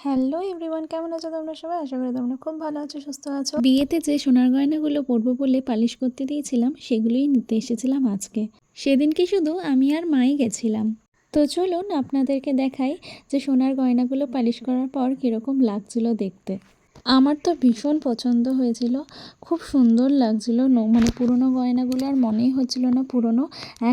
Hello everyone, কেমন আছো তোমরা সবাই? আশা করি তোমরা খুব ভালো আছো, সুস্থ আছো। বিয়েতে যে সোনার গয়নাগুলো পরবো বলে পালিশ করতে দিয়েছিলাম সেগুলোই নিতে এসেছিলাম আজকে। সেদিনকে শুধু আমি আর মাই গেছিলাম। তো চলুন আপনাদেরকে দেখাই যে সোনার গয়নাগুলো পালিশ করার পর কীরকম লাগছিল দেখতে। আমার তো ভীষণ পছন্দ হয়েছিল, খুব সুন্দর লাগছিল। মানে পুরনো গয়নাগুলো আর মনেই হচ্ছিল না পুরনো,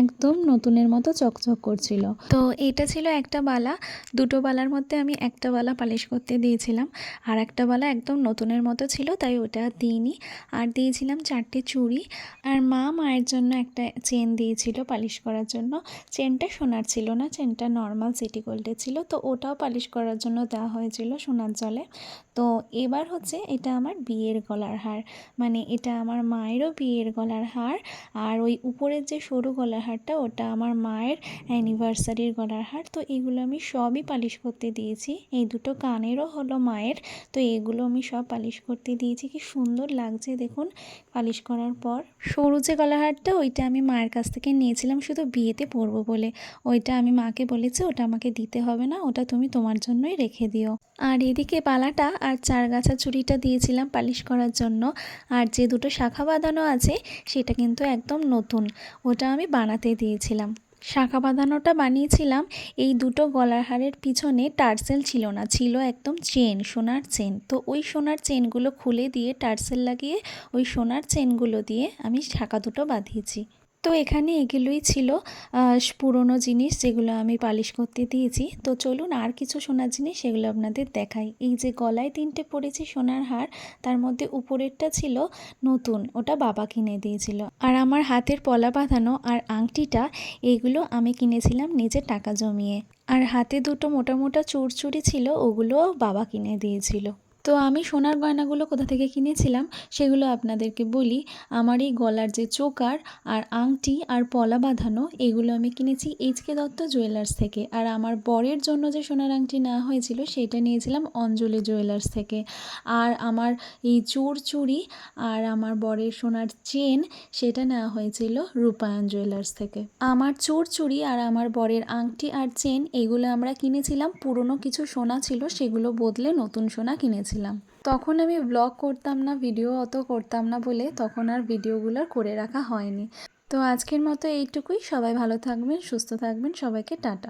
একদম নতুনের মতো চকচক করছিল। তো এটা ছিল একটা বালা, দুটো বালার মধ্যে আমি একটা বালা পালিশ করতে দিয়েছিলাম, আর একটা বালা একদম নতুনের মতো ছিল, তাই ওটা দিইনি। আর দিয়েছিলাম 4টে চুড়ি, আর মায়ের জন্য একটা চেন দিয়েছিল পালিশ করার জন্য। চেনটা সোনার ছিল না, চেনটা নর্মাল সিটি গোল্ডের ছিল, তো ওটাও পালিশ করার জন্য দেওয়া হয়েছিল সোনার জলে। তো এবার হচ্ছে এটা আমার বিয়ের গলার হার, মানে এটা আমার মায়েরও বিয়ের গলার হার। আর ওই উপরের যে সরু গলার হারটা ওটা আমার মায়ের অ্যানিভার্সারির গলার হার। তো এগুলো আমি সবই পালিশ করতে দিয়েছি। এই দুটো কানেরও হলো মায়ের, তো এগুলো আমি সব পালিশ করতে দিয়েছি। কি সুন্দর লাগছে দেখুন পালিশ করার পর। সরু যে গলার হারটা ওইটা আমি মায়ের কাছ থেকে নিয়েছিলাম শুধু বিয়েতে পরবো বলে। ওইটা আমি মাকে বলেছি ওটা আমাকে দিতে হবে না, ওটা তুমি তোমার জন্যই রেখে দিও। আর এদিকে বালাটা আর চারগাছা চুড়িটা দিয়েছিলাম পালিশ করার জন্য। আর যে দুটো শাখা বাঁধানো আছে সেটা কিন্তু একদম নতুন, ওটা আমি বানাতে দিয়েছিলাম। শাখা বাঁধানোটা বানিয়েছিলাম, এই দুটো গলার হারের পিছনে টার্সেল ছিল না, ছিল একদম চেন, সোনার চেন। তো ওই সোনার চেনগুলো খুলে দিয়ে টার্সেল লাগিয়ে ওই সোনার চেনগুলো দিয়ে আমি শাখা দুটো বাঁধিয়েছি। তো এখানে এগুলোই ছিল পুরনো জিনিস যেগুলো আমি পালিশ করতে দিয়েছি। তো চলুন আর কিছু সোনার জিনিস সেগুলো আপনাদের দেখাই। এই যে গলায় 3টে পরেছি সোনার হার, তার মধ্যে উপরেরটা ছিল নতুন, ওটা বাবা কিনে দিয়েছিল। আর আমার হাতের পলা বাঁধানো আর আংটিটা এইগুলো আমি কিনেছিলাম নিজের টাকা জমিয়ে। আর হাতে দুটো মোটা মোটা চুড়চুড়ি ছিল, ওগুলোও বাবা কিনে দিয়েছিল। তো আমি সোনার গয়নাগুলো কোথা থেকে কিনেছিলাম সেগুলো আপনাদেরকে বলি। আমার এই গলার যে চোকার আর আংটি আর পলা বাঁধানো এগুলো আমি কিনেছি এইচ.কে. দত্ত জুয়েলার্স থেকে। আর আমার বরের জন্য যে সোনার আংটি নেওয়া হয়েছিল সেটা নিয়েছিলাম অঞ্জলি জুয়েলার্স থেকে। আর আমার এই চুড়ি আর আমার বরের সোনার চেন সেটা নেওয়া হয়েছিল রূপায়ণ জুয়েলার্স থেকে। আমার চুড়ি আর আমার বরের আংটি আর চেন এগুলো আমরা কিনেছিলাম, পুরনো কিছু সোনা ছিল সেগুলো বদলে নতুন সোনা কিনেছিলাম। তখন আমি ব্লগ করতাম না, ভিডিও অত করতাম না বলে তখন আর ভিডিওগুলো করে রাখা হয়নি। তো আজকের মতো এইটুকুই। সবাই ভালো থাকবেন, সুস্থ থাকবেন, সবাইকে টাটা।